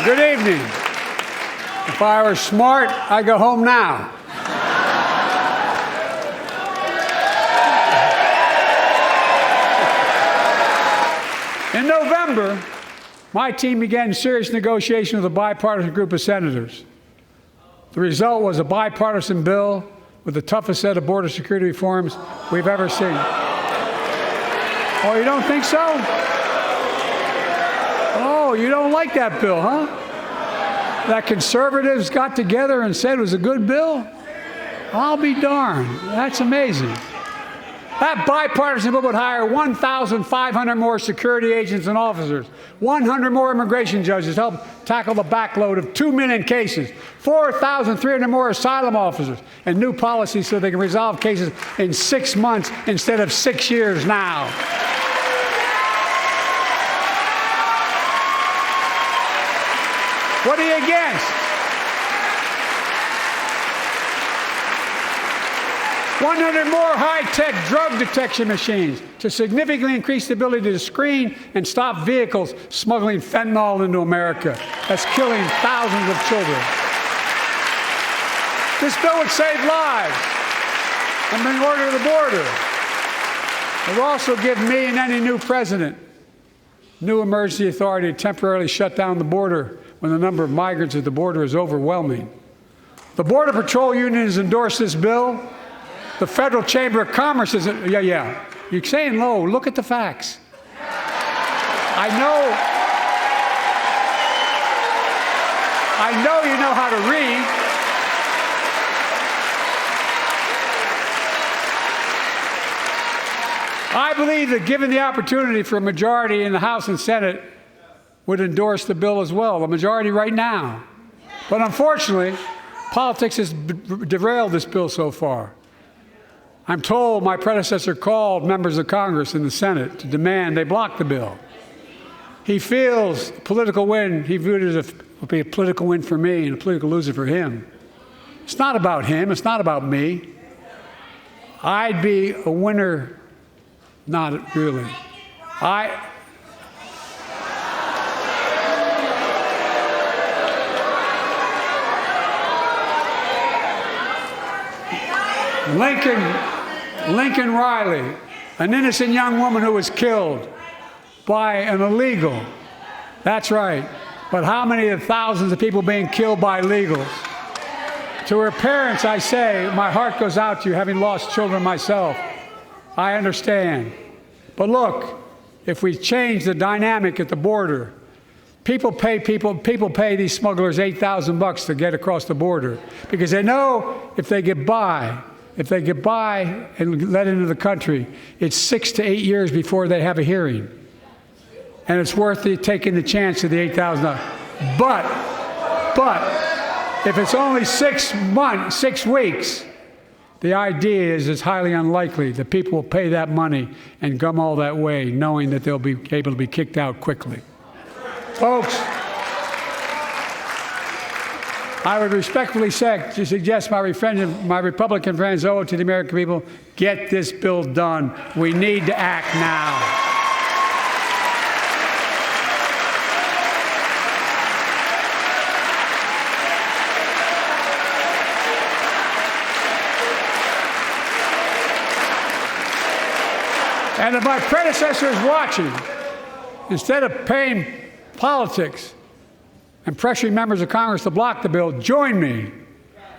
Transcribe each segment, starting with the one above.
Good evening. If I were smart, I'd go home now. In November, my team began serious negotiation with a bipartisan group of senators. The result was a bipartisan bill with the toughest set of border security reforms we've ever seen. Oh, you don't think so? Oh, you don't like that bill, huh? That conservatives got together and said it was a good bill? I'll be darned. That's amazing. That bipartisan bill would hire 1,500 more security agents and officers, 100 more immigration judges to help tackle the backload of 2 million cases, 4,300 more asylum officers, and new policies so they can resolve cases in 6 months instead of 6 years now. What are you against? 100 more high-tech drug detection machines to significantly increase the ability to screen and stop vehicles smuggling fentanyl into America. That's killing thousands of children. This bill would save lives and bring order to the border. It would also give me and any new president new emergency authority to temporarily shut down the border when the number of migrants at the border is overwhelming. The Border Patrol Union has endorsed this bill. The Federal Chamber of Commerce is, yeah. You're saying low. Look at the facts. I know you know how to read. I believe that given the opportunity for a majority in the House and Senate would endorse the bill as well, a majority right now. But unfortunately, politics has derailed this bill so far. I'm told my predecessor called members of Congress in the Senate to demand they block the bill. He feels political win, he viewed it as a political win for me and a political loser for him. It's not about him, it's not about me. I'd be a winner, not really. Lincoln Riley, an innocent young woman who was killed by an illegal. That's right. But how many of thousands of people being killed by illegals? To her parents, I say, my heart goes out to you, having lost children myself. I understand. But look, if we change the dynamic at the border, people pay these smugglers $8,000 to get across the border because they know if they get by and let into the country, it's 6 to 8 years before they have a hearing. And it's worth taking the chance of the $8,000. But if it's only 6 weeks, the idea is it's highly unlikely that people will pay that money and come all that way knowing that they'll be able to be kicked out quickly. Folks, I would respectfully suggest my Republican friends owe it to the American people, get this bill done. We need to act now. And if my predecessor is watching, instead of paying politics and pressuring members of Congress to block the bill, join me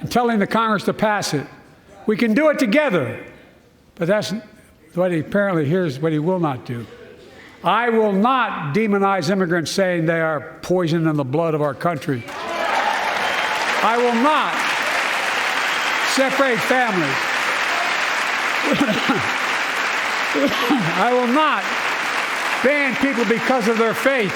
in telling the Congress to pass it. We can do it together. But that's what here's what he will not do. I will not demonize immigrants saying they are poison in the blood of our country. I will not separate families. I will not ban people because of their faith.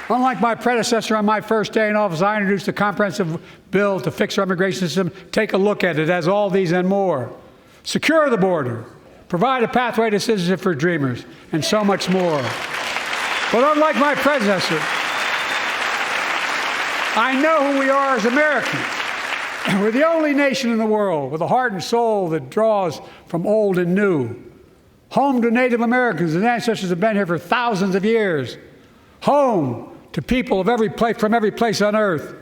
Unlike my predecessor on my first day in office, I introduced a comprehensive bill to fix our immigration system. Take a look at it. It has all these and more. Secure the border. Provide a pathway to citizenship for dreamers. And so much more. But unlike my predecessor, I know who we are as Americans. We're the only nation in the world with a heart and soul that draws from old and new. Home to Native Americans, whose ancestors have been here for thousands of years. Home to people of from every place on earth.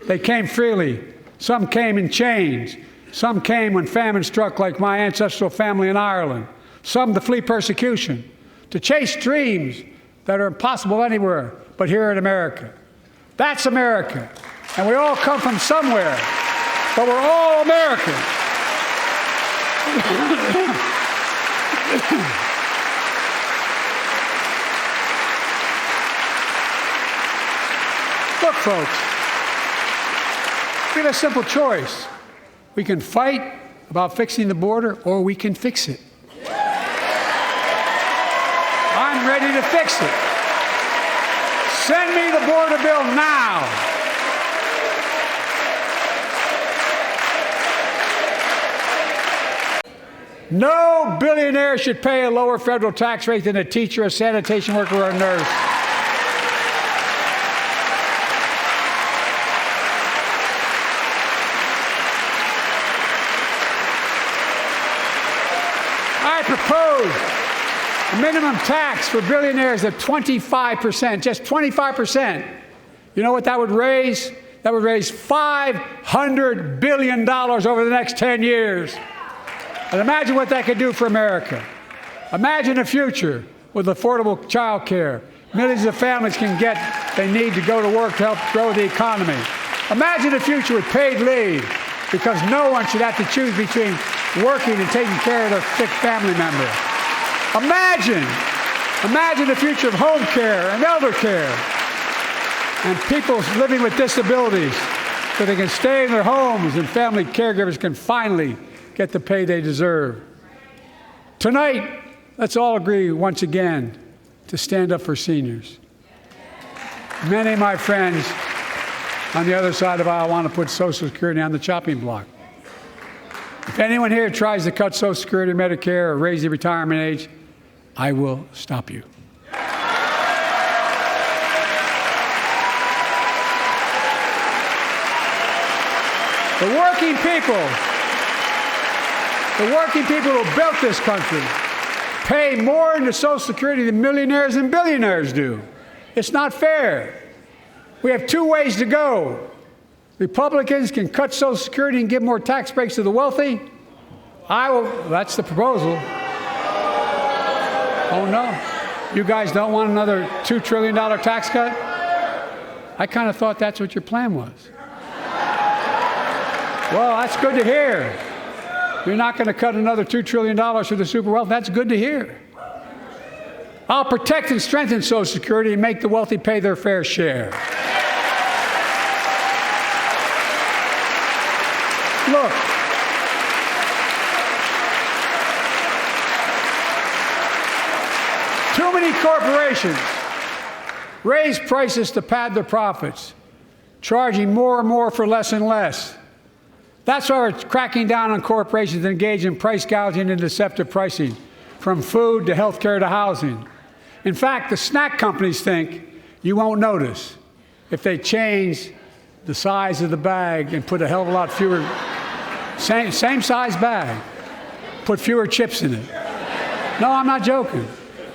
They came freely. Some came in chains. Some came when famine struck, like my ancestral family in Ireland. Some to flee persecution, to chase dreams that are impossible anywhere but here in America. That's America. And we all come from somewhere, but we're all Americans. Look, folks, we have a simple choice. We can fight about fixing the border, or we can fix it. I'm ready to fix it. Send me the border bill now. No billionaire should pay a lower federal tax rate than a teacher, a sanitation worker, or a nurse. I propose a minimum tax for billionaires of 25%, just 25%. You know what that would raise? That would raise $500 billion over the next 10 years. And imagine what that could do for America. Imagine a future with affordable child care. Millions of families can get what they need to go to work to help grow the economy. Imagine a future with paid leave, because no one should have to choose between working and taking care of their sick family member. Imagine the future of home care and elder care, and people living with disabilities so they can stay in their homes and family caregivers can finally get the pay they deserve. Tonight, let's all agree once again to stand up for seniors. Many of my friends on the other side of the aisle want to put Social Security on the chopping block. If anyone here tries to cut Social Security, Medicare, or raise the retirement age, I will stop you. The working people who built this country pay more into Social Security than millionaires and billionaires do. It's not fair. We have two ways to go. Republicans can cut Social Security and give more tax breaks to the wealthy. That's the proposal. Oh no, you guys don't want another $2 trillion tax cut? I kind of thought that's what your plan was. Well, that's good to hear. You're not going to cut another $2 trillion for the super wealthy. That's good to hear. I'll protect and strengthen Social Security and make the wealthy pay their fair share. Look, too many corporations raise prices to pad their profits, charging more and more for less and less. That's why we're cracking down on corporations that engage in price gouging and deceptive pricing, from food to health care to housing. In fact, the snack companies think you won't notice if they change the size of the bag and put a hell of a lot fewer, same size bag, put fewer chips in it. No, I'm not joking.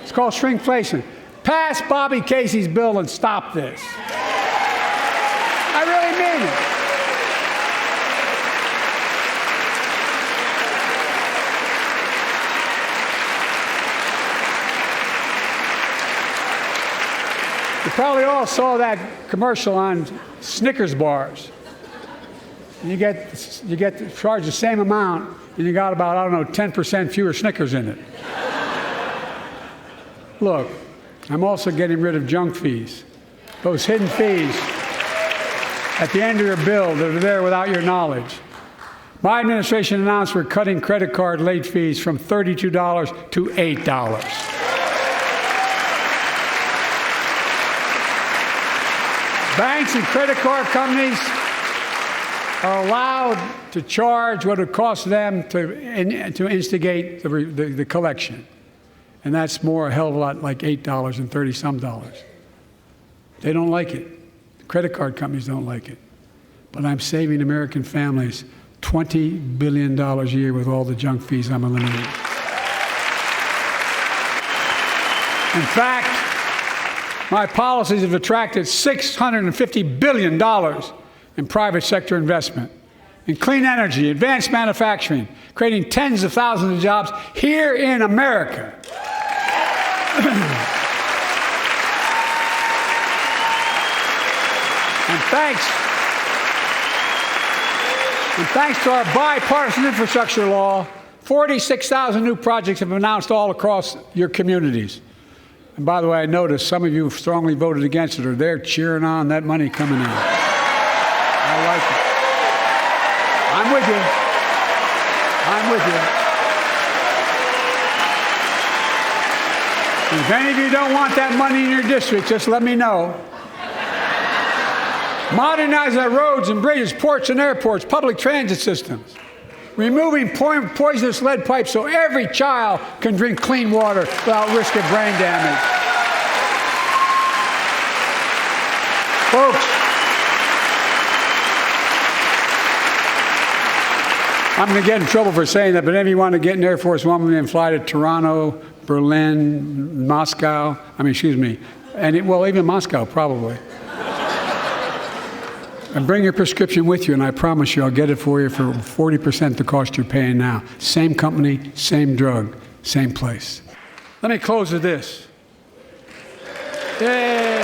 It's called shrinkflation. Pass Bobby Casey's bill and stop this. I really mean it. You probably all saw that commercial on Snickers bars. You get charged the same amount, and you got about, 10% fewer Snickers in it. Look, I'm also getting rid of junk fees, those hidden fees at the end of your bill that are there without your knowledge. My administration announced we're cutting credit card late fees from $32 to $8. Banks and credit card companies are allowed to charge what it costs them to instigate the collection. And that's a hell of a lot, like $8 and 30-some dollars. They don't like it. The credit card companies don't like it. But I'm saving American families $20 billion a year with all the junk fees I'm eliminating. In fact, My policies have attracted $650 billion in private sector investment in clean energy, advanced manufacturing, creating tens of thousands of jobs here in America. And thanks to our bipartisan infrastructure law, 46,000 new projects have been announced all across your communities. And by the way, I noticed some of you strongly voted against it, or they're cheering on that money coming in. I like it. I'm with you. I'm with you. If any of you don't want that money in your district, just let me know. Modernize our roads and bridges, ports and airports, public transit systems. Removing poisonous lead pipes so every child can drink clean water without risk of brain damage. Folks, I'm going to get in trouble for saying that, but if you want to get an Air Force One and fly to Toronto, Berlin, Moscow, even Moscow probably. And bring your prescription with you, and I promise you I'll get it for you for 40% the cost you're paying now. Same company, same drug, same place. Let me close with this. Yay!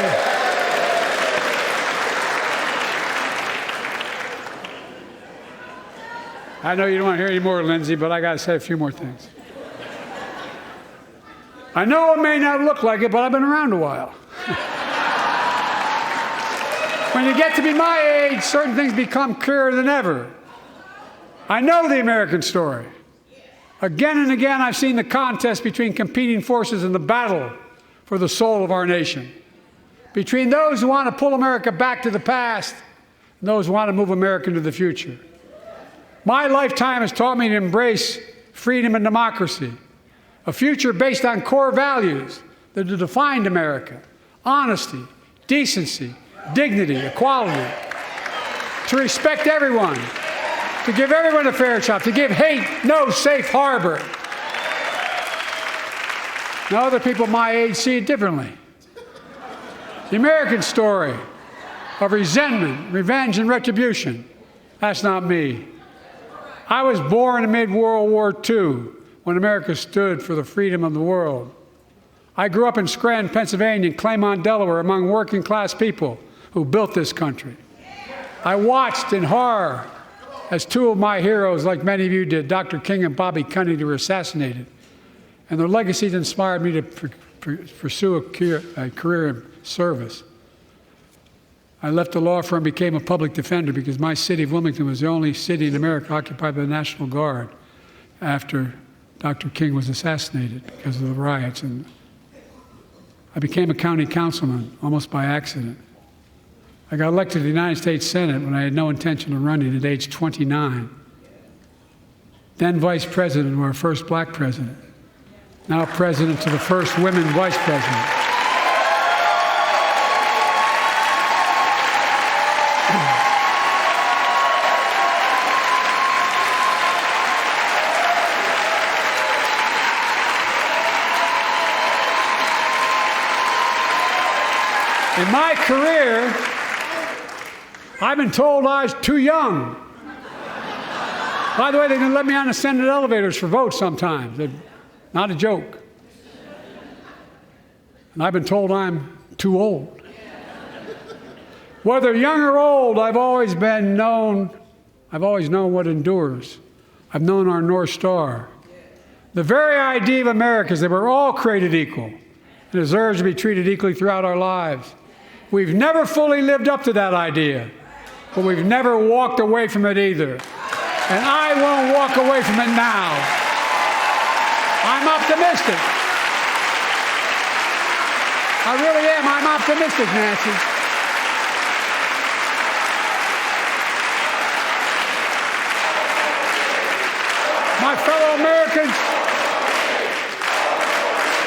I know you don't want to hear any more, Lindsay, but I got to say a few more things. I know it may not look like it, but I've been around a while. When you get to be my age, certain things become clearer than ever. I know the American story. Again and again, I've seen the contest between competing forces in the battle for the soul of our nation. Between those who want to pull America back to the past and those who want to move America into the future. My lifetime has taught me to embrace freedom and democracy, a future based on core values that have defined America: honesty, decency, dignity, equality, to respect everyone, to give everyone a fair shot, to give hate no safe harbor. Now, other people my age see it differently. The American story of resentment, revenge, and retribution, that's not me. I was born amid World War II, when America stood for the freedom of the world. I grew up in Scranton, Pennsylvania, and Claymont, Delaware, among working-class people who built this country. I watched in horror as two of my heroes, like many of you did, Dr. King and Bobby Kennedy, were assassinated. And their legacies inspired me to pursue a career in service. I left the law firm and became a public defender because my city of Wilmington was the only city in America occupied by the National Guard after Dr. King was assassinated because of the riots. And I became a county councilman almost by accident. I got elected to the United States Senate when I had no intention of running at age 29. Then vice president to our first black president. Now president to the first women vice president. In my career, I've been told I was too young. By the way, they didn't let me on the Senate elevators for votes sometimes. Not a joke. And I've been told I'm too old. Whether young or old, I've always known what endures. I've known our North Star. The very idea of America is that we're all created equal and deserves to be treated equally throughout our lives. We've never fully lived up to that idea, but we've never walked away from it either. And I won't walk away from it now. I'm optimistic. I really am. I'm optimistic, Nancy. My fellow Americans,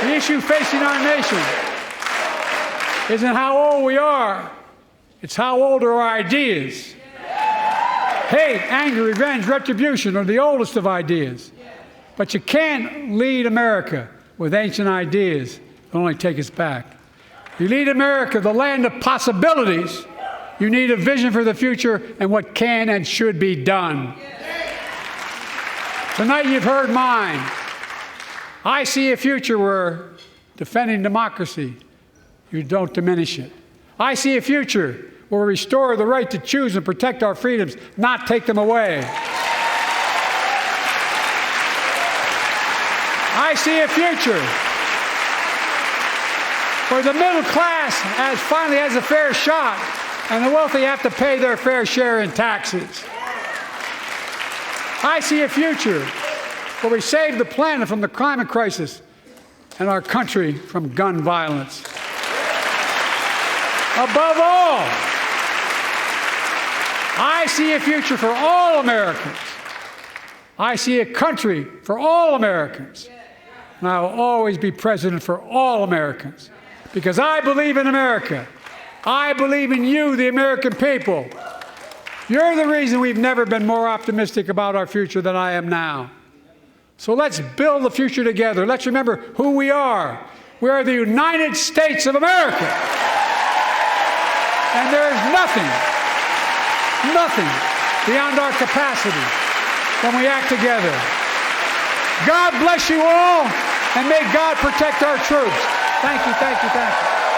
the issue facing our nation isn't how old we are, it's how old are our ideas. Hate, anger, revenge, retribution are the oldest of ideas. But you can't lead America with ancient ideas that only take us back. You lead America, the land of possibilities. You need a vision for the future and what can and should be done. Tonight you've heard mine. I see a future where defending democracy, you don't diminish it. I see a future where we restore the right to choose and protect our freedoms, not take them away. I see a future where the middle class finally has a fair shot and the wealthy have to pay their fair share in taxes. I see a future where we save the planet from the climate crisis and our country from gun violence. Above all, I see a future for all Americans. I see a country for all Americans. And I will always be president for all Americans because I believe in America. I believe in you, the American people. You're the reason we've never been more optimistic about our future than I am now. So let's build the future together. Let's remember who we are. We are the United States of America. And there is nothing beyond our capacity when we act together. God bless you all, and may God protect our troops. Thank you, thank you, thank you.